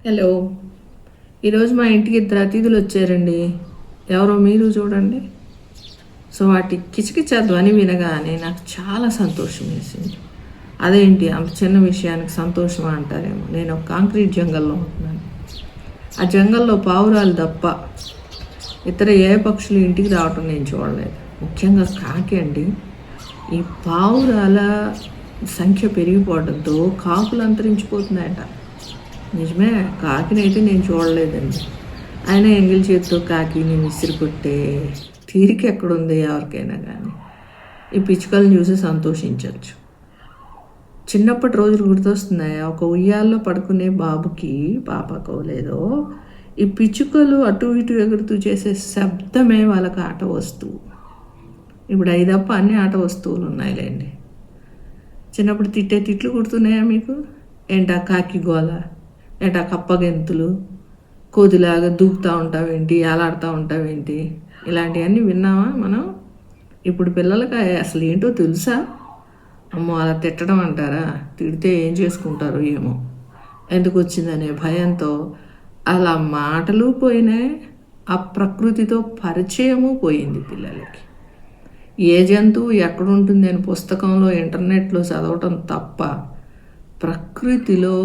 Hello. ఈరోజు మా ఇంటికి ఇద్దరు అతిథులు వచ్చారండి. ఎవరో మీరు చూడండి. సో వాటి కిచకిచ ధ్వని వినగానే నాకు చాలా సంతోషం వేసింది. అదేంటి అంత చిన్న విషయానికి సంతోషం అంటారేమో. నేను ఒక కాంక్రీట్ జంగల్లో ఉంటున్నాను. ఆ జంగల్లో పావురాలు తప్ప ఇతర ఏ పక్షులు ఇంటికి రావటం నేను చూడలేదు. ముఖ్యంగా కాకి అండి. ఈ పావురాల సంఖ్య పెరిగిపోవడంతో కాకులు అంతరించిపోతున్నాయట. నిజమే, కాకినైతే నేను చూడలేదండి. ఆయన ఎంగిల్ చేతితో కాకిని విసిరికొట్టే తీరిక ఎక్కడుంది ఎవరికైనా కానీ. ఈ పిచ్చుకలను చూసి సంతోషించవచ్చు. చిన్నప్పటి రోజులు గుర్తొస్తున్నాయి. ఒక ఉయ్యాల్లో పడుకునే బాబుకి పాపకో లేదో ఈ పిచ్చుకలు అటు ఇటు ఎగురుతూ చేసే శబ్దమే వాళ్ళకి ఆట వస్తువు. ఇప్పుడు అయిదప్ప అన్ని ఆట వస్తువులు ఉన్నాయిలేండి. చిన్నప్పుడు తిట్టే తిట్లు గుర్తున్నాయా మీకు? ఏంటా కాకి గోల, ఏంటా కప్పగెంతులు, కోదిలాగా దూకుతూ ఉంటావేంటి, ఆలాడుతూ ఉంటావేంటి, ఇలాంటివన్నీ విన్నామా మనం? ఇప్పుడు పిల్లలకి అసలు ఏంటో తెలుసా? అమ్మో అలా తిట్టడం అంటారా? తిడితే ఏం చేసుకుంటారో ఏమో, ఎందుకు వచ్చిందనే భయంతో అలా మాటలు పోయినాయి. ఆ ప్రకృతితో పరిచయము పోయింది పిల్లలకి. ఏ జంతువు ఎక్కడుంటుంది అని పుస్తకంలో ఇంటర్నెట్లో చదవటం తప్ప ప్రకృతిలో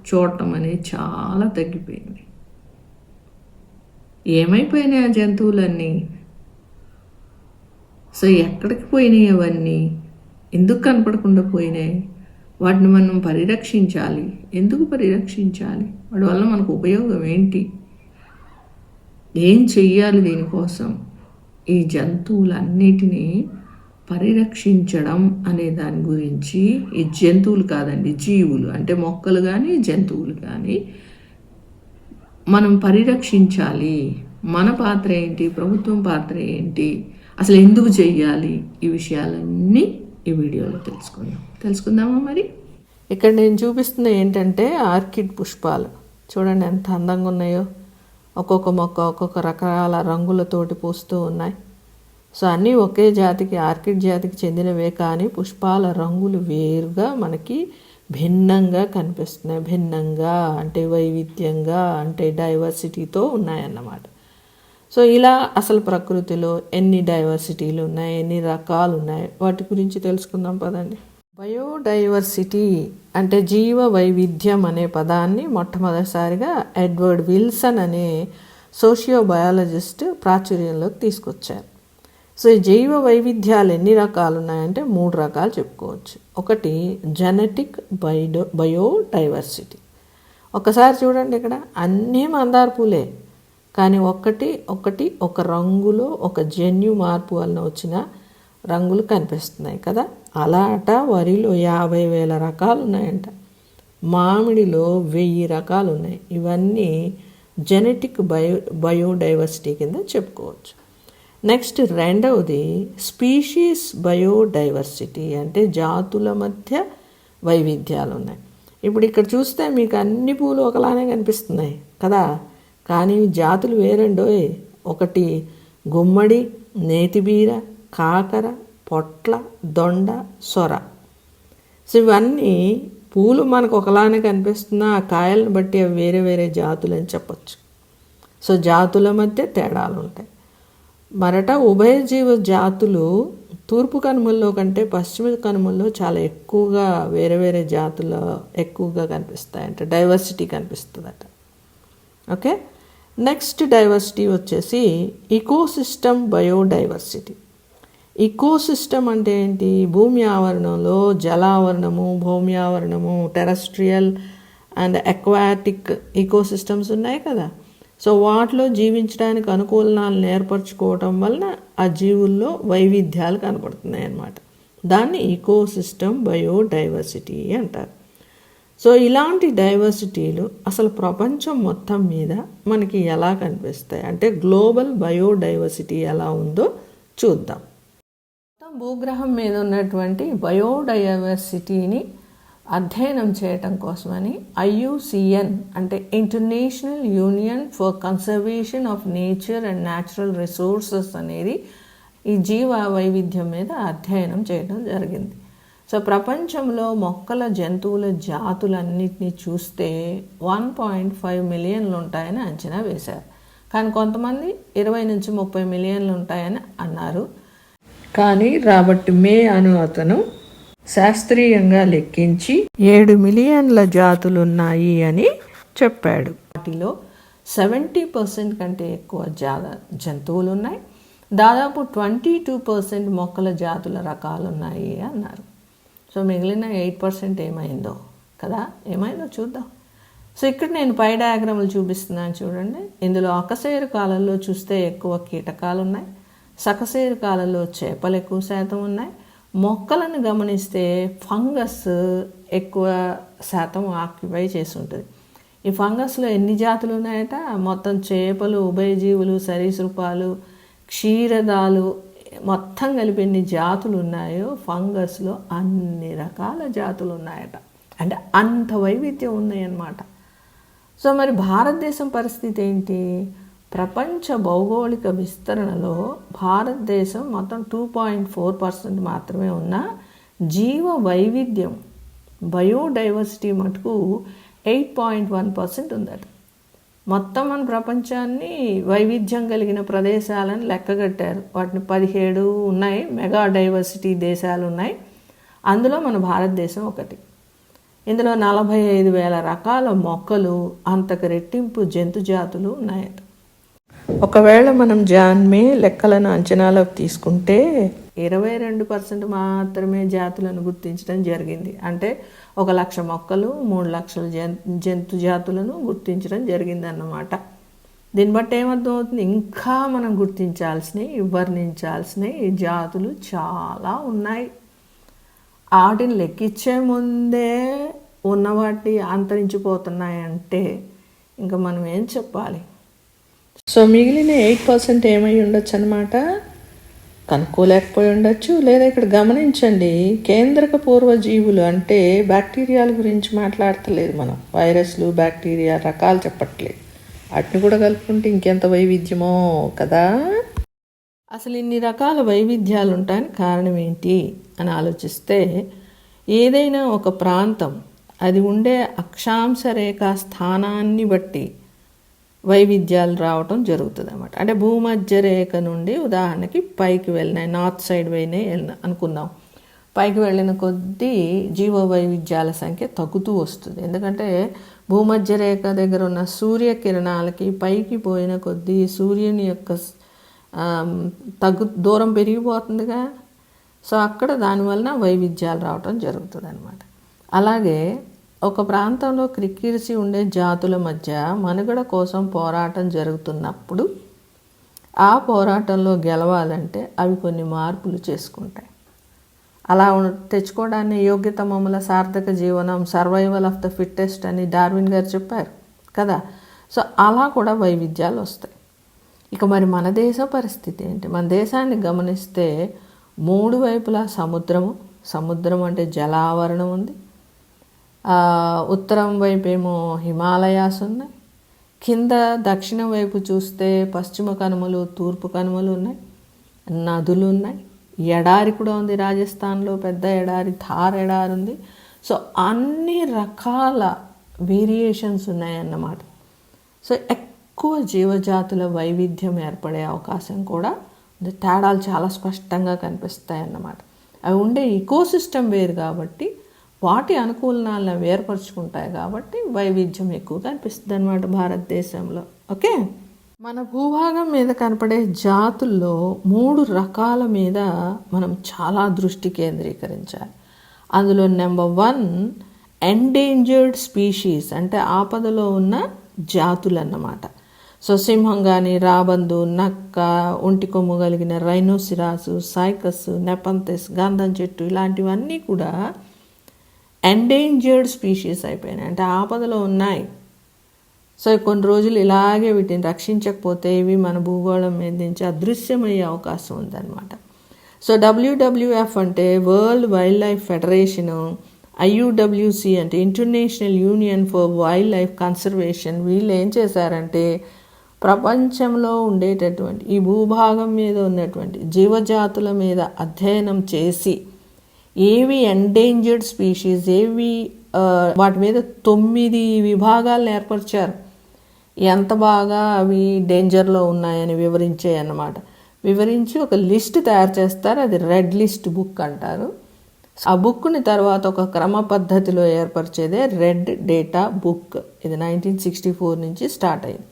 చూడటం అనేది చాలా తగ్గిపోయింది. ఏమైపోయినాయి ఆ జంతువులన్నీ? సో ఎక్కడికి పోయినాయి అవన్నీ? ఎందుకు కనపడకుండా పోయినాయి? వాటిని మనం పరిరక్షించాలి. ఎందుకు పరిరక్షించాలి? వాటి వల్ల మనకు ఉపయోగం ఏంటి? ఏం చెయ్యాలి దీనికోసం? ఈ జంతువులన్నిటినీ పరిరక్షించడం అనే దాని గురించి, ఈ జంతువులు కాదండి, జీవులు అంటే మొక్కలు కానీ జంతువులు కానీ మనం పరిరక్షించాలి. మన పాత్ర ఏంటి, ప్రభుత్వం పాత్ర ఏంటి, అసలు ఎందుకు చెయ్యాలి, ఈ విషయాలన్నీ ఈ వీడియోలో తెలుసుకుందామా మరి? ఇక్కడ నేను చూపిస్తున్న ఏంటంటే ఆర్కిడ్ పుష్పాలు. చూడండి ఎంత అందంగా ఉన్నాయో. ఒక్కొక్క మొక్క ఒక్కొక్క రకాల రంగులతోటి పూస్తూ ఉన్నాయి. సో అన్నీ ఒకే జాతికి, ఆర్కిడ్ జాతికి చెందినవే, కానీ పుష్పాల రంగులు వేరుగా మనకి భిన్నంగా కనిపిస్తున్నాయి. భిన్నంగా అంటే వైవిధ్యంగా, అంటే డైవర్సిటీతో ఉన్నాయన్నమాట. సో ఇలా అసలు ప్రకృతిలో ఎన్ని డైవర్సిటీలు ఉన్నాయి, ఎన్ని రకాలు ఉన్నాయి, వాటి గురించి తెలుసుకుందాం పదండి. బయోడైవర్సిటీ అంటే జీవ వైవిధ్యం అనే పదాన్ని మొట్టమొదటిసారిగా ఎడ్వర్డ్ విల్సన్ అనే సోషియోబయాలజిస్ట్ ప్రాచుర్యంలోకి తీసుకొచ్చారు. సో ఈ జైవ వైవిధ్యాలు ఎన్ని రకాలు ఉన్నాయంటే 3 రకాలు చెప్పుకోవచ్చు. ఒకటి జెనెటిక్ బయోడైవర్సిటీ. ఒకసారి చూడండి, ఇక్కడ అన్నీ మందార పూలే, కానీ ఒక రంగులో ఒక జన్యు మార్పు వలన వచ్చిన రంగులు కనిపిస్తున్నాయి కదా. అలాట వరిలో 50,000 రకాలు ఉన్నాయంట. మామిడిలో 1000 రకాలు ఉన్నాయి. ఇవన్నీ జెనెటిక్ బయోడైవర్సిటీ కింద చెప్పుకోవచ్చు. నెక్స్ట్ రెండవది స్పీషీస్ బయోడైవర్సిటీ అంటే జాతుల మధ్య వైవిధ్యాలు ఉన్నాయి. ఇప్పుడు ఇక్కడ చూస్తే మీకు అన్ని పూలు ఒకలానే కనిపిస్తున్నాయి కదా, కానీ జాతులు వేరండోయ్. ఒకటి గుమ్మడి, నేతిబీర, కాకర, పొట్ల, దొండ, సొర. సో ఇవన్నీ పూలు మనకు ఒకలానే కనిపిస్తున్నా ఆ కాయలను బట్టి అవి వేరే వేరే జాతులు అని చెప్పచ్చు. సో జాతుల మధ్య తేడాలు ఉంటాయి. మరట ఉభయజీవ జాతులు తూర్పు కనుమల్లో కంటే పశ్చిమ కనుమల్లో చాలా ఎక్కువగా వేరే వేరే జాతులు ఎక్కువగా కనిపిస్తాయంట. డైవర్సిటీ కనిపిస్తుందట. ఓకే, నెక్స్ట్ డైవర్సిటీ వచ్చేసి ఈకోసిస్టమ్ బయోడైవర్సిటీ. ఈకోసిస్టమ్ అంటే ఏంటి? భూమి ఆవరణంలో జలావరణము, భూమి ఆవరణము, టెరెస్ట్రియల్ అండ్ అక్వాటిక్ ఈకోసిస్టమ్స్ ఉన్నాయి కదా. సో వాటిలో జీవించడానికి అనుకూలనాలను ఏర్పరచుకోవటం వలన ఆ జీవుల్లో వైవిధ్యాలు కనపడుతున్నాయి అన్నమాట. దాన్ని ఈకోసిస్టమ్ బయోడైవర్సిటీ అంటారు. సో ఇలాంటి డైవర్సిటీలు అసలు ప్రపంచం మొత్తం మీద మనకి ఎలా కనిపిస్తాయి అంటే గ్లోబల్ బయోడైవర్సిటీ ఎలా ఉందో చూద్దాం. మొత్తం భూగ్రహం మీద ఉన్నటువంటి బయోడైవర్సిటీని అధ్యయనం చేయటం కోసమని IUCN అంటే international union for conservation of nature and natural resources అనేది ఈ జీవ వైవిధ్యం మీద అధ్యయనం చేయడం జరిగింది. సో ప్రపంచంలో మొక్కల జంతువుల జాతులన్నిటినీ చూస్తే 1.5 మిలియన్లు ఉంటాయని అంచనా వేశారు. కానీ కొంతమంది 20 నుంచి 30 మిలియన్లు ఉంటాయని అన్నారు. కానీ రాబర్ట్ మే అతను శాస్త్రీయంగా లెక్కించి 7 మిలియన్ల జాతులున్నాయి అని చెప్పాడు. వాటిలో 70% కంటే ఎక్కువ జంతువులు ఉన్నాయి, దాదాపు 22% మొక్కల జాతుల రకాలు ఉన్నాయి అన్నారు. సో మిగిలిన 8% ఏమైందో కదా, ఏమైందో చూద్దాం. సో ఇక్కడ నేను పై డయాగ్రాములు చూపిస్తున్నాను చూడండి. ఇందులో అకశేరు కాలంలో చూస్తే ఎక్కువ కీటకాలు ఉన్నాయి, సకశేరు కాలంలో చేపలు ఎక్కువ శాతం ఉన్నాయి. మొక్కలను గమనిస్తే ఫంగస్ ఎక్కువ శాతం ఆక్యుపై చేసి ఉంటుంది. ఈ ఫంగస్లో ఎన్ని జాతులు ఉన్నాయట, మొత్తం చేపలు, ఉభయజీవులు, సరీసృపాలు, క్షీరదాలు మొత్తం కలిపి ఎన్ని జాతులు ఉన్నాయో ఫంగస్లో అన్ని రకాల జాతులు ఉన్నాయట. అంటే అంత వైవిధ్యం ఉన్నాయన్నమాట. సో మరి భారతదేశం పరిస్థితి ఏంటి? ప్రపంచ భౌగోళిక విస్తరణలో భారతదేశం మొత్తం 2.4% మాత్రమే ఉన్న జీవ వైవిధ్యం, బయోడైవర్సిటీ మటుకు 8.1% ఉందట. మొత్తం మన ప్రపంచాన్ని వైవిధ్యం కలిగిన ప్రదేశాలను లెక్కగట్టారు. వాటిని 17 ఉన్నాయి, మెగా డైవర్సిటీ దేశాలు ఉన్నాయి. అందులో మన భారతదేశం ఒకటి. ఇందులో 45,000 రకాల మొక్కలు, అంతకు రెట్టింపు జంతు జాతులు ఉన్నాయట. ఒకవేళ మనం జాన్ మే లెక్కలను అంచనాలోకి తీసుకుంటే 22% మాత్రమే జాతులను గుర్తించడం జరిగింది. అంటే 1,00,000 మొక్కలు, 3 లక్షల జంతు జాతులను గుర్తించడం జరిగిందన్నమాట. దీన్ని బట్టి ఏమర్థమవుతుంది? ఇంకా మనం గుర్తించాల్సినవి, వర్ణించాల్సినవి జాతులు చాలా ఉన్నాయి. వాటిని లెక్కించే ముందే ఉన్న వాటి అంతరించిపోతున్నాయంటే ఇంకా మనం ఏం చెప్పాలి? సో మిగిలిన 8% ఏమై ఉండొచ్చు అనమాట, కనుక్కోలేకపోయి ఉండొచ్చు. లేదా ఇక్కడ గమనించండి, కేంద్రక పూర్వజీవులు అంటే బ్యాక్టీరియాల గురించి మాట్లాడతలేదు మనం, వైరస్లు, బ్యాక్టీరియా రకాలు చెప్పట్లేదు. వాటిని కూడా కలుపుకుంటే ఇంకెంత వైవిధ్యమో కదా. అసలు ఇన్ని రకాల వైవిధ్యాలు ఉంటాయని కారణం ఏంటి అని ఆలోచిస్తే, ఏదైనా ఒక ప్రాంతం అది ఉండే అక్షాంశ రేఖ స్థానాన్ని బట్టి వైవిధ్యాలు రావటం జరుగుతుంది అన్నమాట. అంటే భూమధ్య రేఖ నుండి ఉదాహరణకి పైకి వెళ్ళినాయి, నార్త్ సైడ్ పోయినాయి అనుకుందాం. పైకి వెళ్ళిన కొద్దీ జీవ వైవిధ్యాల సంఖ్య తగ్గుతూ వస్తుంది. ఎందుకంటే భూమధ్య రేఖ దగ్గర ఉన్న సూర్యకిరణాలకి పైకి పోయిన కొద్దీ సూర్యుని యొక్క దూరం పెరిగిపోతుందిగా. సో అక్కడ దానివలన వైవిధ్యాలు రావటం జరుగుతుంది అన్నమాట. అలాగే ఒక ప్రాంతంలో క్రిక్కిరిసి ఉండే జాతుల మధ్య మనుగడ కోసం పోరాటం జరుగుతున్నప్పుడు ఆ పోరాటంలో గెలవాలంటే అవి కొన్ని మార్పులు చేసుకుంటాయి. అలా తెచ్చుకోవడాన్ని యోగ్యత మమ్మల సార్థక జీవనం, సర్వైవల్ ఆఫ్ ద ఫిట్టెస్ట్ అని డార్విన్ గారు చెప్పారు కదా. సో అలా కూడా వైవిధ్యాలు వస్తాయి. ఇక మరి మన దేశ పరిస్థితి ఏంటి? మన దేశాన్ని గమనిస్తే 3 వైపులా సముద్రం అంటే జలావరణం ఉంది. ఉత్తరం వైపు ఏమో హిమాలయాస్ ఉన్నాయి. కింద దక్షిణం వైపు చూస్తే పశ్చిమ కనుమలు, తూర్పు కనుమలు ఉన్నాయి. నదులు ఉన్నాయి. ఎడారి కూడా ఉంది. రాజస్థాన్లో పెద్ద ఎడారి, థార్ ఎడారి ఉంది. సో అన్ని రకాల వేరియేషన్స్ ఉన్నాయన్నమాట. సో ఎక్కువ జీవజాతుల వైవిధ్యం ఏర్పడే అవకాశం కూడా ఉంది. తేడాలు చాలా స్పష్టంగా కనిపిస్తాయి అన్నమాట. అవి ఉండే ఈకోసిస్టమ్ వేరు కాబట్టి వాటి అనుకూలనాలను ఏర్పరచుకుంటాయి కాబట్టి వైవిధ్యం ఎక్కువ కనిపిస్తుంది అన్నమాట భారతదేశంలో. ఓకే, మన భూభాగం మీద కనపడే జాతుల్లో 3 రకాల మీద మనం చాలా దృష్టి కేంద్రీకరించాలి. అందులో నెంబర్ 1 ఎండేంజర్డ్ స్పీషీస్, అంటే ఆపదలో ఉన్న జాతులు అన్నమాట. సో సింహం కానీ, రాబందు, నక్క, ఒంటి కొమ్ము కలిగిన రైనోసిరాసు, సైకస్, నెపంతెస్, గంధం చెట్టు ఇలాంటివన్నీ కూడా ఎండేంజర్డ్ స్పీషీస్ అయిపోయినాయి, అంటే ఆపదలో ఉన్నాయి. సో కొన్ని రోజులు ఇలాగే వీటిని రక్షించకపోతే ఇవి మన భూగోళం మీద నుంచి అదృశ్యమయ్యే అవకాశం ఉందన్నమాట. సో WWF అంటే world wild life federation, IUWC అంటే international union for wild life conservation, వీళ్ళు ఏం చేశారంటే ప్రపంచంలో ఉండేటటువంటి ఈ భూభాగం మీద ఉన్నటువంటి జీవజాతుల మీద అధ్యయనం చేసి ఏవి ఎండేంజర్డ్ స్పీషీస్, ఏవి వాటి మీద 9 విభాగాలను ఏర్పరిచారు. ఎంత బాగా అవి డేంజర్లో ఉన్నాయని వివరించాయి అన్నమాట. వివరించి ఒక లిస్ట్ తయారు చేస్తారు, అది రెడ్ లిస్ట్ బుక్ అంటారు. ఆ బుక్ని తర్వాత ఒక క్రమ పద్ధతిలో ఏర్పరిచేదే రెడ్ డేటా బుక్. ఇది 1964 నుంచి స్టార్ట్ అయింది.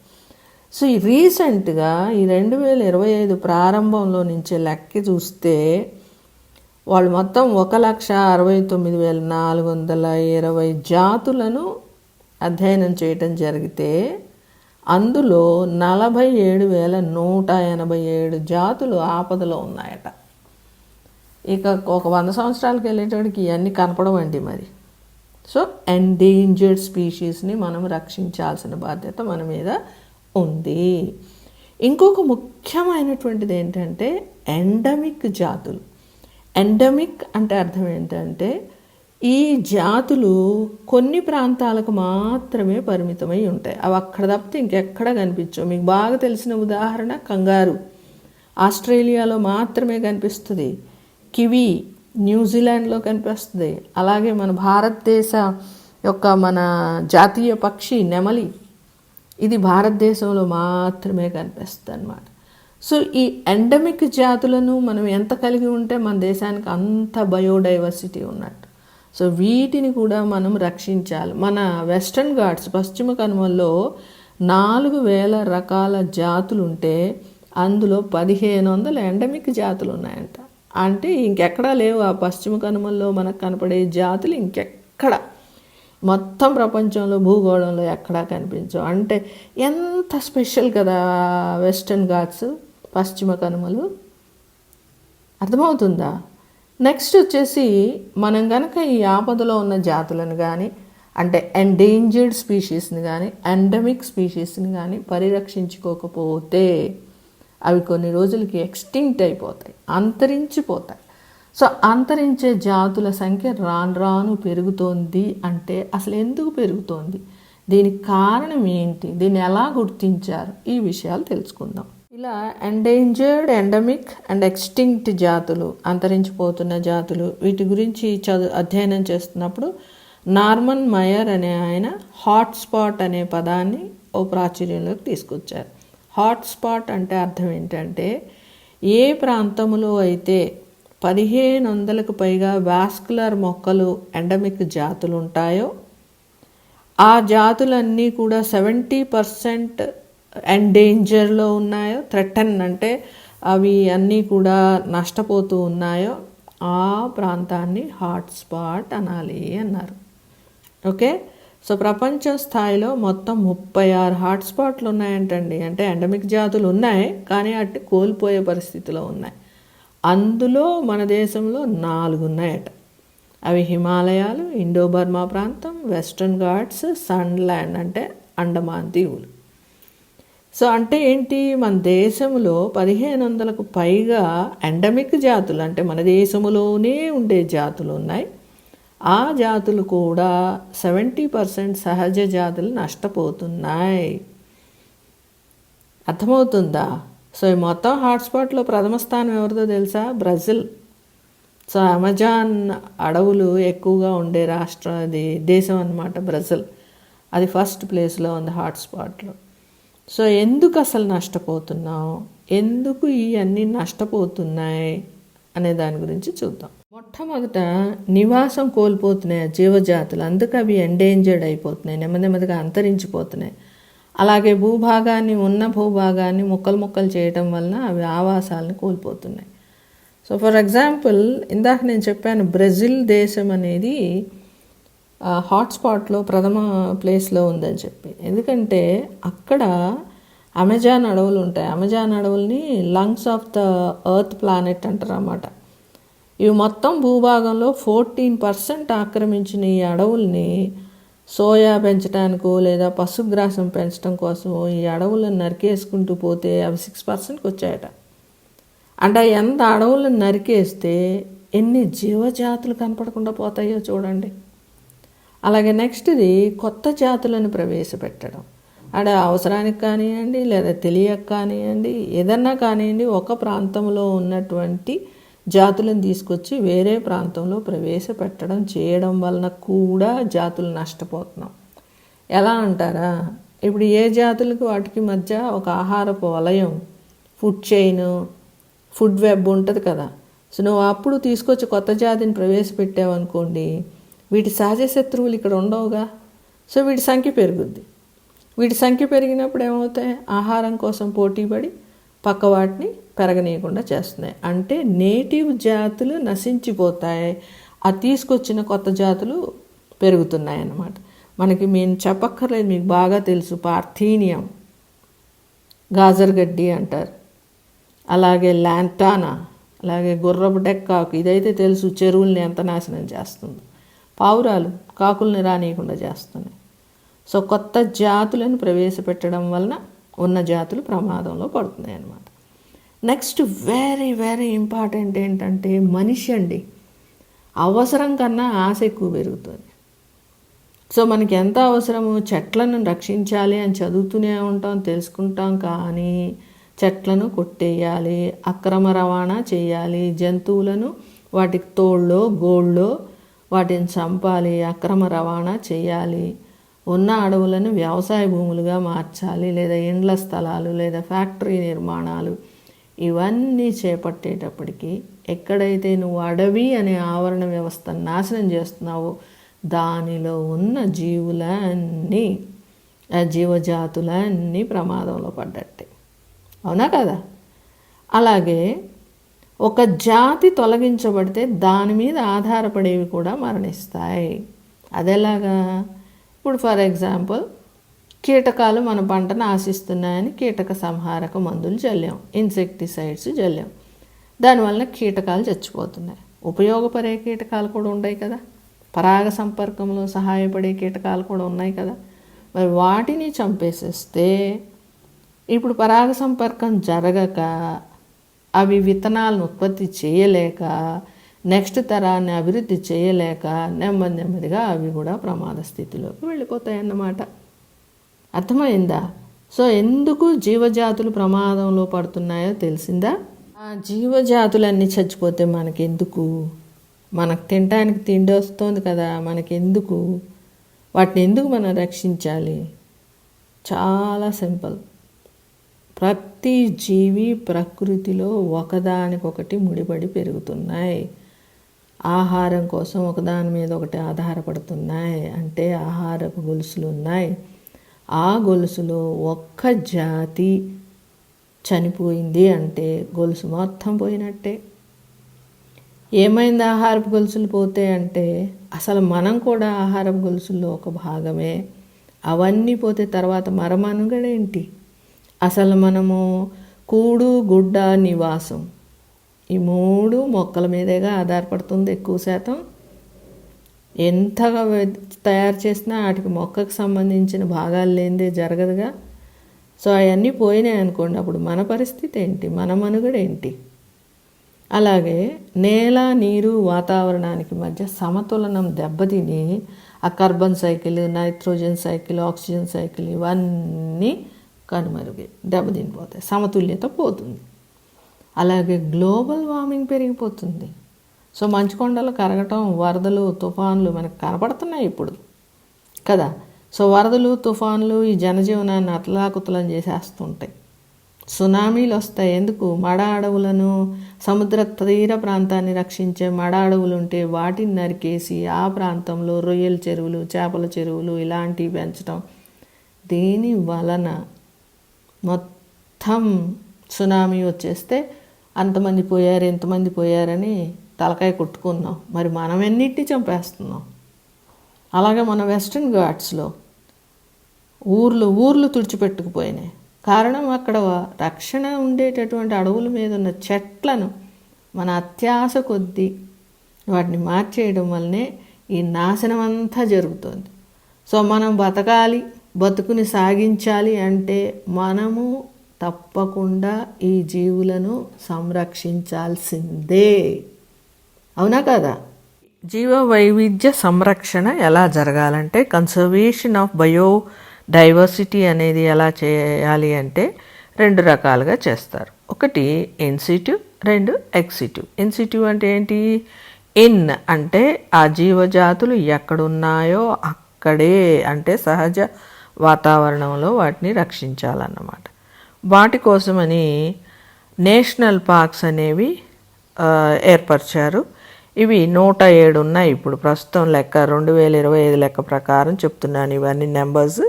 సో ఈ రీసెంట్గా ఈ 2025 ప్రారంభంలో నుంచి లెక్క చూస్తే వాళ్ళు మొత్తం 1,69,420 జాతులను అధ్యయనం చేయటం జరిగితే అందులో 47,187 జాతులు ఆపదలో ఉన్నాయట. ఇక ఒక 100 సంవత్సరాలకు వెళ్ళేటప్పటికి ఇవన్నీ కనపడవండి మరి. సో ఎండేంజర్డ్ స్పీషీస్ని మనం రక్షించాల్సిన బాధ్యత మన మీద ఉంది. ఇంకొక ముఖ్యమైనటువంటిది ఏంటంటే ఎండమిక్ జాతులు. ఎండమిక్ అంటే అర్థం ఏంటంటే ఈ జాతులు కొన్ని ప్రాంతాలకు మాత్రమే పరిమితమై ఉంటాయి. అవి అక్కడ తప్పితే ఇంకెక్కడ కనిపించవు. మీకు బాగా తెలిసిన ఉదాహరణ కంగారు, ఆస్ట్రేలియాలో మాత్రమే కనిపిస్తుంది. కివి న్యూజిలాండ్లో కనిపిస్తుంది. అలాగే మన భారతదేశ యొక్క మన జాతీయ పక్షి నెమలి, ఇది భారతదేశంలో మాత్రమే కనిపిస్తుంది అన్నమాట. సో ఈ ఎండమిక్ జాతులను మనం ఎంత కలిగి ఉంటే మన దేశానికి అంత బయోడైవర్సిటీ ఉన్నట్టు. సో వీటిని కూడా మనం రక్షించాలి. మన వెస్టర్న్ ఘాట్స్ పశ్చిమ కనుమల్లో 4,000 రకాల జాతులు ఉంటే అందులో 1,500 ఎండమిక్ జాతులు ఉన్నాయంట. అంటే ఇంకెక్కడా లేవు ఆ పశ్చిమ కనుమల్లో మనకు కనపడే జాతులు ఇంకెక్కడ మొత్తం ప్రపంచంలో భూగోళంలో ఎక్కడా కనిపించవు. అంటే ఎంత స్పెషల్ కదా వెస్టర్న్ ఘాట్స్, పశ్చిమ కనుమలు. అర్థమవుతుందా? నెక్స్ట్ వచ్చేసి మనం కనుక ఈ ఆపదలో ఉన్న జాతులను కానీ, అంటే ఎండేంజర్డ్ స్పీషీస్ని కానీ ఎండమిక్ స్పీషీస్ని కానీ పరిరక్షించుకోకపోతే అవి కొన్ని రోజులకి ఎక్స్టింక్ట్ అయిపోతాయి, అంతరించిపోతాయి. సో అంతరించే జాతుల సంఖ్య రాను పెరుగుతోంది. అంటే అసలు ఎందుకు పెరుగుతోంది, దీనికి కారణం ఏంటి, దీన్ని ఎలా గుర్తించారు, ఈ విషయాలు తెలుసుకుందాం. ఇలా ఎండేంజర్డ్, ఎండమిక్ అండ్ ఎక్స్టింక్ట్ జాతులు, అంతరించిపోతున్న జాతులు, వీటి గురించి అధ్యయనం చేస్తున్నప్పుడు నార్మన్ మయర్ అనే ఆయన హాట్స్పాట్ అనే పదాన్ని ఓ ప్రాచుర్యంలోకి తీసుకొచ్చారు. హాట్స్పాట్ అంటే అర్థం ఏంటంటే ఏ ప్రాంతంలో అయితే 1,500కు పైగా వాస్కులర్ మొక్కలు ఎండమిక్ జాతులు ఉంటాయో ఆ జాతులన్నీ కూడా 70% ఎండేంజర్లో ఉన్నాయో, థ్రెటన్ అంటే అవి అన్నీ కూడా నష్టపోతూ ఉన్నాయో ఆ ప్రాంతాన్ని హాట్స్పాట్ అనాలి అన్నారు. ఓకే. సో ప్రపంచ స్థాయిలో మొత్తం 36 హాట్స్పాట్లు ఉన్నాయంటండి. అంటే ఎండమిక్ జాతులు ఉన్నాయి కానీ అట్టి కోల్పోయే పరిస్థితిలో ఉన్నాయి. అందులో మన దేశంలో 4 ఉన్నాయట. అవి హిమాలయాలు, ఇండో బర్మా ప్రాంతం, వెస్ట్రన్ ఘాట్స్, సన్ల్యాండ్ అంటే అండమాన్ దీవులు. సో అంటే ఏంటి, మన దేశంలో 1,500కు పైగా ఎండమిక్ జాతులు అంటే మన దేశంలోనే ఉండే జాతులు ఉన్నాయి. ఆ జాతులు కూడా 70% సహజ జాతులు నష్టపోతున్నాయి. అర్థమవుతుందా? సో ఈ మొత్తం హాట్స్పాట్లో ప్రథమ స్థానం ఎవరిదో తెలుసా? బ్రెజిల్. సో అమెజాన్ అడవులు ఎక్కువగా ఉండే దేశం అన్నమాట బ్రెజిల్. అది ఫస్ట్ ప్లేస్లో ఉంది హాట్స్పాట్లో. సో ఎందుకు అసలు నష్టపోతున్నాం, ఎందుకు ఇవన్నీ నష్టపోతున్నాయి అనే దాని గురించి చూద్దాం. మొట్టమొదట నివాసం కోల్పోతున్నాయి జీవజాతులు, అందుకు అవి ఎండేంజర్డ్ అయిపోతున్నాయి, నెమ్మదిగా అంతరించిపోతున్నాయి. అలాగే ఉన్న భూభాగాన్ని ముక్కలు చేయటం వలన అవి ఆవాసాలను కోల్పోతున్నాయి. సో ఫర్ ఎగ్జాంపుల్ ఇందాక నేను చెప్పాను బ్రెజిల్ దేశం అనేది హాట్స్పాట్లో ప్రథమ ప్లేస్లో ఉందని చెప్పి. ఎందుకంటే అక్కడ అమెజాన్ అడవులు ఉంటాయి. అమెజాన్ అడవుల్ని lungs of the earth planet అంటారు అన్నమాట. ఇవి మొత్తం భూభాగంలో 14% ఆక్రమించిన ఈ అడవుల్ని సోయా పెంచడానికో లేదా పశుగ్రాసం పెంచడం కోసం ఈ అడవులను నరికేసుకుంటూ పోతే అవి 6%కి వచ్చాయట. అంటే ఎంత అడవులను నరికేస్తే ఎన్ని జీవజాతులు కనపడకుండా పోతాయో చూడండి. అలాగే నెక్స్ట్ది కొత్త జాతులను ప్రవేశపెట్టడం. అంటే అవసరానికి కానివ్వండి లేదా తెలియక కానివ్వండి ఏదన్నా కానివ్వండి, ఒక ప్రాంతంలో ఉన్నటువంటి జాతులను తీసుకొచ్చి వేరే ప్రాంతంలో ప్రవేశపెట్టడం చేయడం వలన కూడా జాతులు నష్టపోతున్నాం. ఎలా అంటారా, ఇప్పుడు ఏ జాతులకు వాటికి మధ్య ఒక ఆహారపు వలయం, ఫుడ్ చైన్, ఫుడ్ వెబ్ ఉంటుంది కదా. సో నువ్వు అప్పుడు తీసుకొచ్చి కొత్త జాతిని ప్రవేశపెట్టావనుకోండి, వీటి సహజ శత్రువులు ఇక్కడ ఉండవుగా. సో వీటి సంఖ్య పెరుగుద్ది. వీటి సంఖ్య పెరిగినప్పుడు ఏమవుతాయి, ఆహారం కోసం పోటీపడి పక్క వాటిని పెరగనీయకుండా చేస్తున్నాయి. అంటే నేటివ్ జాతులు నశించిపోతాయి, ఆ తీసుకొచ్చిన కొత్త జాతులు పెరుగుతున్నాయి అన్నమాట. మనకి మేము చెప్పక్కర్లేదు, మీకు బాగా తెలుసు, పార్థీనియం, గాజర్గడ్డి అంటారు, అలాగే ల్యాంటానా, అలాగే గుర్రపు డెక్కాకు, ఇదైతే తెలుసు చెరువుల్ని ఎంత నాశనం చేస్తుందో. పావురాలు కాకుల్ని రానియకుండా చేస్తున్నాయి. సో కొత్త జాతులను ప్రవేశపెట్టడం వలన ఉన్న జాతులు ప్రమాదంలో పడుతున్నాయి అన్నమాట. నెక్స్ట్ వెరీ వెరీ ఇంపార్టెంట్ ఏంటంటే మనిషి అండి. అవసరం కన్నా ఆశ ఎక్కువ పెరుగుతుంది. సో మనకి ఎంత అవసరమో చెట్లను రక్షించాలి అని చదువుతూనే ఉంటాం, తెలుసుకుంటాం, కానీ చెట్లను కొట్టేయాలి, అక్రమ రవాణా చేయాలి, జంతువులను వాటికి తోళ్ళో గోళ్ళో వాటిని చంపాలి, అక్రమ రవాణా చేయాలి, ఉన్న అడవులను వ్యవసాయ భూములుగా మార్చాలి, లేదా ఇండ్ల స్థలాలు లేదా ఫ్యాక్టరీ నిర్మాణాలు, ఇవన్నీ చేపట్టేటప్పటికి ఎక్కడైతే నువ్వు అడవి అనే ఆవరణ వ్యవస్థను నాశనం చేస్తున్నావో దానిలో ఉన్న జీవులన్నీ, జీవజాతులన్నీ ప్రమాదంలో పడ్డట్టే. అవునా కదా? అలాగే ఒక జాతి తొలగించబడితే దాని మీద ఆధారపడేవి కూడా మరణిస్తాయి. అదేలాగా, ఇప్పుడు ఫర్ ఎగ్జాంపుల్ కీటకాలు మన పంటను ఆశిస్తున్నాయని కీటక సంహారక మందులు చల్లాం, ఇన్సెక్టిసైడ్స్ చల్లాం, దానివల్ల కీటకాలు చచ్చిపోతున్నాయి. ఉపయోగపడే కీటకాలు కూడా ఉన్నాయి కదా, పరాగ సంపర్కంలో సహాయపడే కీటకాలు కూడా ఉన్నాయి కదా. మరి వాటిని చంపేసేస్తే ఇప్పుడు పరాగ సంపర్కం జరగక అవి విత్తనాలను ఉత్పత్తి చేయలేక నెక్స్ట్ తరాన్ని అభివృద్ధి చేయలేక నెమ్మదిగా అవి కూడా ప్రమాద స్థితిలోకి వెళ్ళిపోతాయి అన్నమాట. అర్థమైందా? సో ఎందుకు జీవజాతులు ప్రమాదంలో పడుతున్నాయో తెలిసిందా? ఆ జీవజాతులన్నీ చచ్చిపోతే మనకెందుకు? మనకు తినడానికి తిండి వస్తుంది కదా, మనకెందుకు? వాటిని ఎందుకు మనం రక్షించాలి? చాలా సింపుల్. ప్రతి జీవి ప్రకృతిలో ఒకదానికొకటి ముడిపడి పెరుగుతున్నాయి. ఆహారం కోసం ఒకదాని మీద ఒకటి ఆధారపడుతున్నాయి. అంటే ఆహారపు గొలుసులు ఉన్నాయి. ఆ గొలుసులో ఒక్క జాతి చనిపోయింది అంటే గొలుసు మొత్తం పోయినట్టే. ఏమైంది ఆహారపు గొలుసులు పోతే అంటే అసలు మనం కూడా ఆహారపు గొలుసుల్లో ఒక భాగమే. అవన్నీ పోతే తర్వాత మరమనుగడేంటి? అసలు మనము కూడు గుడ్డ నివాసం ఈ మూడు మొక్కల మీదేగా ఆధారపడుతుంది ఎక్కువ శాతం. ఎంతగా తయారు చేసినా వాటికి మొక్కకు సంబంధించిన భాగాలు లేనిదే జరగదుగా. సో అవన్నీ పోయినాయి అనుకోండి, అప్పుడు మన పరిస్థితి ఏంటి? మన మనుగడ ఏంటి? అలాగే నేల, నీరు, వాతావరణానికి మధ్య సమతులనం దెబ్బతిని ఆ carbon cycle, nitrogen cycle, oxygen cycle ఇవన్నీ కనుమరుగే దెబ్బతినిపోతాయి, సమతుల్యత పోతుంది. అలాగే గ్లోబల్ వార్మింగ్ పెరిగిపోతుంది. సో మంచు కొండలు కరగటం, వరదలు, తుఫాన్లు మనకు కనపడుతున్నాయి ఇప్పుడు కదా. సో వరదలు, తుఫాన్లు ఈ జనజీవనాన్ని అతలాకుతలం చేసేస్తుంటాయి. సునామీలు వస్తాయి. ఎందుకు? మడ అడవులను, సముద్ర తీర ప్రాంతాన్ని రక్షించే మడ అడవులు ఉంటే వాటిని నరికేసి ఆ ప్రాంతంలో రొయ్యల చెరువులు, చేపల చెరువులు ఇలాంటివి పెంచడం, దీని వలన మొత్తం సునామీ వచ్చేస్తే అంతమంది పోయారు, ఎంతమంది పోయారని తలకాయ కొట్టుకున్నాం. మరి మనం ఎన్నిటిని చంపేస్తున్నాం. అలాగే మన వెస్ట్రన్ ఘాట్స్లో ఊర్లు తుడిచిపెట్టుకుపోయినాయి. కారణం అక్కడ రక్షణ ఉండేటటువంటి అడవుల మీద ఉన్న చెట్లను మన అత్యాశ కొద్దీ వాటిని మార్చేయడం వల్లనే ఈ నాశనం అంతా జరుగుతుంది. సో మనం బతకాలి, బతుకుని సాగించాలి అంటే మనము తప్పకుండా ఈ జీవులను సంరక్షించాల్సిందే. అవునా కదా? జీవ వైవిధ్య సంరక్షణ ఎలా జరగాలంటే, కన్సర్వేషన్ ఆఫ్ బయోడైవర్సిటీ అనేది ఎలా చేయాలి అంటే 2 రకాలుగా చేస్తారు. ఒకటి ఇన్సిటివ్, రెండు ఎక్సిటివ్. ఇన్సిటివ్ అంటే ఏంటి? ఇన్ అంటే ఆ జీవజాతులు ఎక్కడున్నాయో అక్కడే, అంటే సహజ వాతావరణంలో వాటిని రక్షించాలన్నమాట. వాటి కోసమని నేషనల్ పార్క్స్ అనేవి ఏర్పరిచారు. ఇవి 107 ఉన్నాయి ఇప్పుడు ప్రస్తుతం లెక్క, 2025 లెక్క ప్రకారం చెప్తున్నాను. ఇవన్నీ నెంబర్స్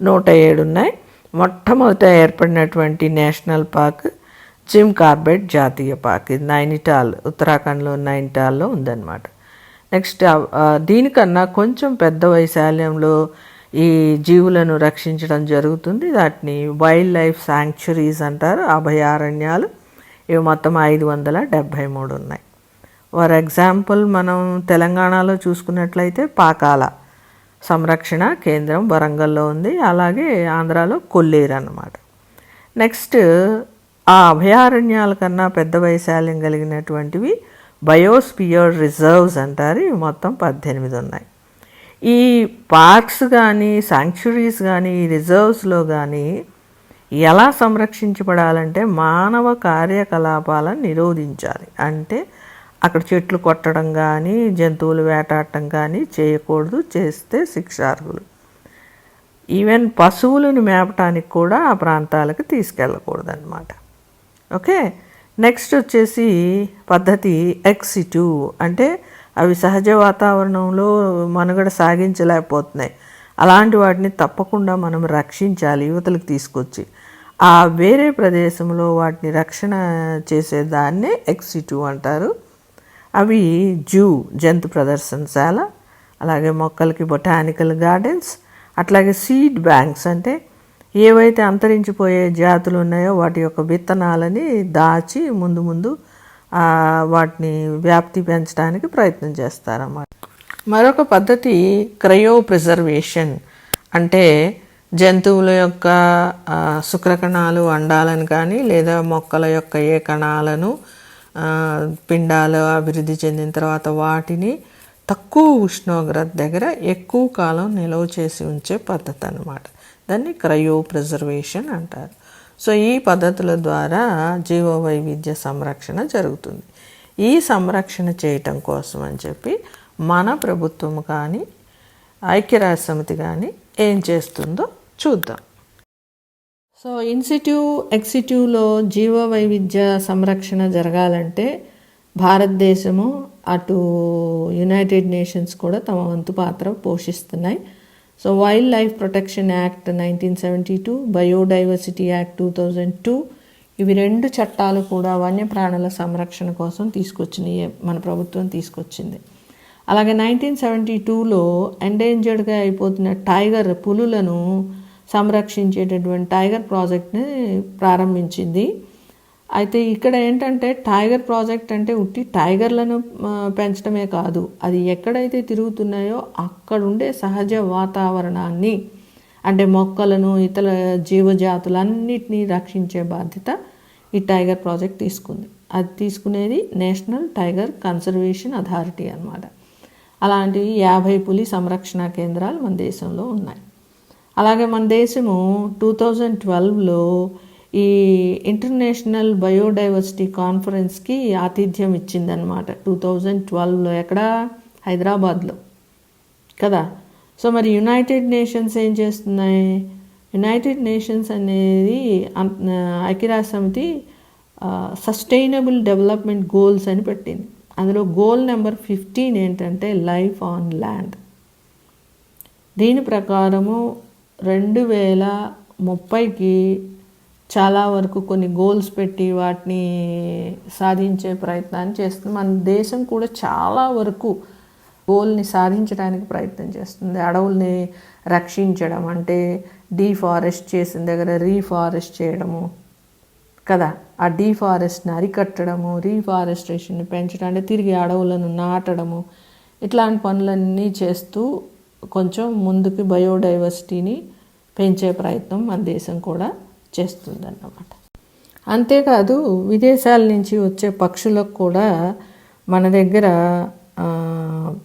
107 ఉన్నాయి. మొట్టమొదట ఏర్పడినటువంటి నేషనల్ పార్క్ జిమ్ కార్బెట్ జాతీయ పార్క్. ఇది నైనిటాల్, ఉత్తరాఖండ్లో నైనిటాల్లో ఉందన్నమాట. నెక్స్ట్ దీనికన్నా కొంచెం పెద్ద వైశాల్యంలో ఈ జీవులను రక్షించడం జరుగుతుంది. వాటిని వైల్డ్ లైఫ్ శాంక్చురీస్ అంటారు, అభయారణ్యాలు. ఇవి మొత్తం 573 ఉన్నాయి. ఫర్ ఎగ్జాంపుల్ మనం తెలంగాణలో చూసుకున్నట్లయితే పాకాల సంరక్షణ కేంద్రం వరంగల్లో ఉంది, అలాగే ఆంధ్రాలో కొల్లేరు అన్నమాట. నెక్స్ట్ ఆ అభయారణ్యాల కన్నా పెద్ద వైశాల్యం కలిగినటువంటివి బయోస్పియర్ రిజర్వ్స్ అంటారు. ఇవి మొత్తం 18 ఉన్నాయి. ఈ పార్క్స్ కానీ శాంక్చురీస్ కానీ ఈ రిజర్వ్స్లో కానీ ఎలా సంరక్షించబడాలంటే మానవ కార్యకలాపాలను నిరోధించాలి. అంటే అక్కడ చెట్లు కొట్టడం కానీ జంతువులు వేటాడటం కానీ చేయకూడదు, చేస్తే శిక్షార్హులు. ఈవెన్ పశువులను మేపటానికి కూడా ఆ ప్రాంతాలకు తీసుకెళ్ళకూడదు అన్నమాట. ఓకే, నెక్స్ట్ వచ్చేసి పద్ధతి ఎక్సిటివ్. అంటే అవి సహజ వాతావరణంలో మనుగడ సాగించలేకపోతున్నాయి, అలాంటి వాటిని తప్పకుండా మనం రక్షించాలి యువతలకు తీసుకొచ్చి. ఆ వేరే ప్రదేశంలో వాటిని రక్షణ చేసేదాన్నే ఎక్సిటివ్ అంటారు. అవి జూ, జంతు ప్రదర్శనశాల, అలాగే మొక్కలకి బొటానికల్ గార్డెన్స్, అట్లాగే సీడ్ బ్యాంక్స్ అంటే ఏవైతే అంతరించిపోయే జాతులు ఉన్నాయో వాటి యొక్క విత్తనాలని దాచి ముందు ముందు వాటిని వ్యాప్తి పెంచడానికి ప్రయత్నం చేస్తారన్నమాట. మరొక పద్ధతి క్రయో ప్రిజర్వేషన్. అంటే జంతువుల యొక్క శుక్రకణాలు అండాలను కానీ లేదా మొక్కల యొక్క ఏ కణాలను పిండాలు అభివృద్ధి చెందిన తర్వాత వాటిని తక్కువ ఉష్ణోగ్రత దగ్గర ఎక్కువ కాలం నిల్వ చేసి ఉంచే పద్ధతి అన్నమాట. దాన్ని క్రయో ప్రిజర్వేషన్ అంటారు. సో ఈ పద్ధతుల ద్వారా జీవ వైవిధ్య సంరక్షణ జరుగుతుంది. ఈ సంరక్షణ చేయటం కోసం అని చెప్పి మన ప్రభుత్వం కానీ ఐక్యరాజ్య సమితి కానీ ఏం చేస్తుందో చూద్దాం. సో ఇన్సిటివ్, ఎక్సిటివ్లో జీవ వైవిధ్య సంరక్షణ జరగాలంటే భారతదేశము అటు యునైటెడ్ నేషన్స్ కూడా తమ వంతు పాత్ర పోషిస్తున్నాయి. So wild life protection act 1972, biodiversity act 2002, ఇవి రెండు చట్టాలు కూడా వన్యప్రాణుల సంరక్షణ కోసం తీసుకొచ్చినాయి, మన ప్రభుత్వం తీసుకొచ్చింది. అలాగే 1972లో ఎండేంజర్డ్గా అయిపోతున్న టైగర్ పులులను సంరక్షించేటటువంటి టైగర్ ప్రాజెక్ట్ని ప్రారంభించింది. అయితే ఇక్కడ ఏంటంటే టైగర్ ప్రాజెక్ట్ అంటే ఉట్టి టైగర్లను పెంచడమే కాదు, అది ఎక్కడైతే తిరుగుతున్నాయో అక్కడుండే సహజ వాతావరణాన్ని అంటే మొక్కలను ఇతర జీవజాతులన్నిటినీ రక్షించే బాధ్యత ఈ టైగర్ ప్రాజెక్ట్ తీసుకుంది. అది తీసుకునేది నేషనల్ టైగర్ కన్సర్వేషన్ అథారిటీ అన్నమాట. అలాంటివి 50 పులి సంరక్షణ కేంద్రాలు మన దేశంలో ఉన్నాయి. అలాగే మన దేశము 2012లో ఈ ఇంటర్నేషనల్ బయోడైవర్సిటీ కాన్ఫరెన్స్కి ఆతిథ్యం ఇచ్చిందనమాట. 2012లో ఎక్కడ? హైదరాబాద్లో కదా. సో మరి యునైటెడ్ నేషన్స్ ఏం చేస్తున్నాయి? యునైటెడ్ నేషన్స్ అనేది ఐక్యరాజ్య సమితి సస్టైనబుల్ డెవలప్మెంట్ గోల్స్ అని పెట్టింది. అందులో గోల్ నెంబర్ 15 ఏంటంటే లైఫ్ ఆన్ ల్యాండ్. దీని ప్రకారము 2030కి చాలా వరకు కొన్ని గోల్స్ పెట్టి వాటిని సాధించే ప్రయత్నాన్ని చేస్తుంది. మన దేశం కూడా చాలా వరకు గోల్ని సాధించడానికి ప్రయత్నం చేస్తుంది. అడవుల్ని రక్షించడం అంటే డీఫారెస్ట్ చేసిన దగ్గర రీఫారెస్ట్ చేయడము కదా, ఆ డీఫారెస్ట్ని అరికట్టడము, రీఫారెస్టేషన్ని పెంచడం అంటే తిరిగి అడవులను నాటడము, ఇట్లాంటి పనులన్నీ చేస్తూ కొంచెం ముందుకు బయోడైవర్సిటీని పెంచే ప్రయత్నం మన దేశం కూడా చేస్తుందన్నమాట. అంతేకాదు విదేశాల నుంచి వచ్చే పక్షులకు కూడా మన దగ్గర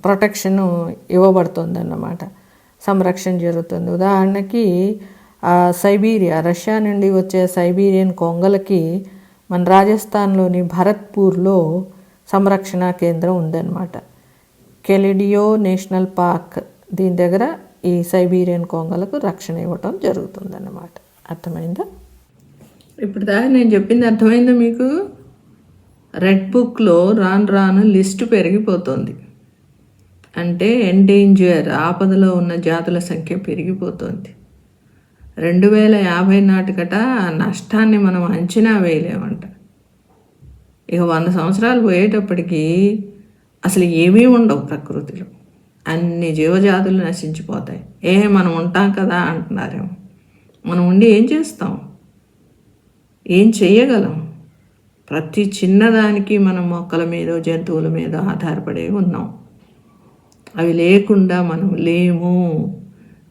ప్రొటెక్షన్ ఇవ్వబడుతుందన్నమాట, సంరక్షణ జరుగుతుంది. ఉదాహరణకి సైబీరియా, రష్యా నుండి వచ్చే సైబీరియన్ కొంగలకి మన రాజస్థాన్లోని భరత్పూర్లో సంరక్షణ కేంద్రం ఉందన్నమాట. కెలిడియో నేషనల్ పార్క్, దీని దగ్గర ఈ సైబీరియన్ కొంగలకు రక్షణ ఇవ్వటం జరుగుతుందన్నమాట. అర్థమైందా? ఇప్పుడు దాకా నేను చెప్పింది అర్థమైందా మీకు? రెడ్ బుక్లో రాను రాను లిస్టు పెరిగిపోతుంది. అంటే ఎండేంజర్, ఆపదలో ఉన్న జాతుల సంఖ్య పెరిగిపోతుంది. 2050 నాటికట నష్టాన్ని మనం అంచనా వేయలేమంట. ఇక 100 సంవత్సరాలు పోయేటప్పటికి అసలు ఏమీ ఉండవు ప్రకృతిలో, అన్ని జీవజాతులు నశించిపోతాయి. మనం ఉంటాం కదా అంటున్నారేమో. మనం ఉండి ఏం చేస్తాం? ఏం చేయగలం? ప్రతి చిన్నదానికి మనం మొక్కల మీద, జంతువుల మీద ఆధారపడే ఉన్నాం. అవి లేకుండా మనం లేము.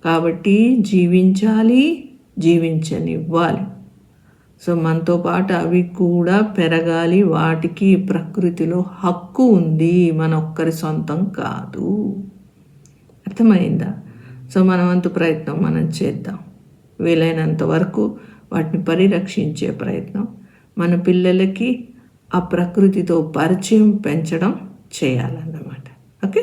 కాబట్టి జీవించాలి, జీవించనివ్వాలి. సో మనతో పాటు అవి కూడా పెరగాలి. వాటికి ప్రకృతిలో హక్కు ఉంది, మన ఒక్కరి సొంతం కాదు. అర్థమైందా? సో మన వంతు ప్రయత్నం మనం చేద్దాం. వీలైనంత వరకు వాటిని పరిరక్షించే ప్రయత్నం, మన పిల్లలకి ఆ ప్రకృతితో పరిచయం పెంచడం చేయాలన్నమాట. ఓకే.